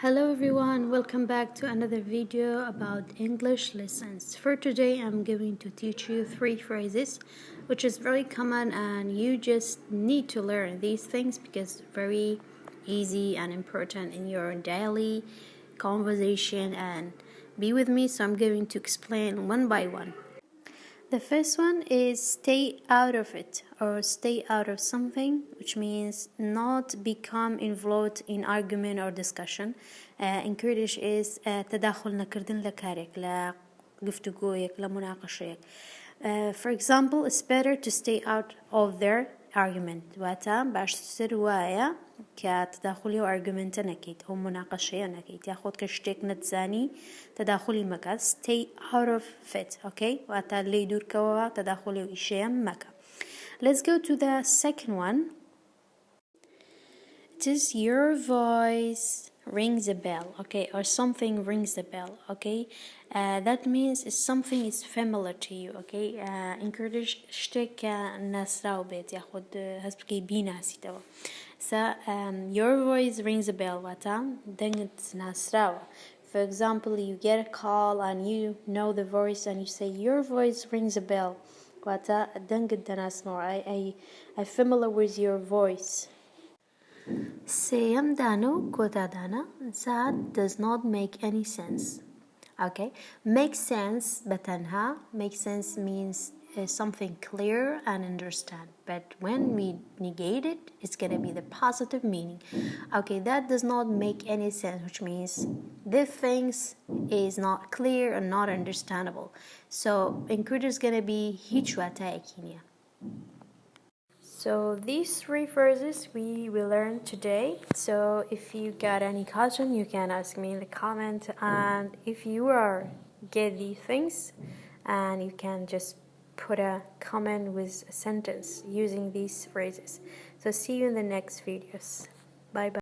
Hello everyone, welcome back to another video about English lessons. For today I'm going to teach you 3 phrases which is very common and you just need to learn these things because very easy and important in your daily conversation, and be with me, so I'm going to explain one by one. The first one is stay out of it or stay out of something, which means not become involved in argument or discussion. In Kurdish is تداخل نكردن لكارك لا گفتگویك لا مناقشيك. For example, it's better to stay out of their argument. واتا باشتر وايا كتداخلي argument نكيت أو مناقشة نكيت ياخد كشتك نتزاني تداخلي مكا stay out of it. Okay, واتا اللي يدور كوا تداخلي وإشياء مكا. Let's go to the second one. It is your voice rings a bell, okay, or something rings a bell, okay. That means something is familiar to you, okay. In Kurdish شتك الناس راو بيت ياخد هسبكي بيناسي توا. So your voice rings a bell واتا دنت ناس راو. For example, you get a call and you know the voice and you say your voice rings a bell واتا دنت ناس نور. I familiar with your voice. سيم دانو كوتا دانا. That does not make any sense. Okay, make sense بتنها. Make sense means something clear and understand, but when we negate it, it's gonna be the positive meaning. Okay, that does not make any sense, which means this things is not clear and not understandable. So in Kurdish is gonna be hiç واتاكينيا. So these 3 phrases we will learn today. So if you got any question, you can ask me in the comment, and if you get these things, and you can just put a comment with a sentence using these phrases. So see you in the next videos. Bye bye.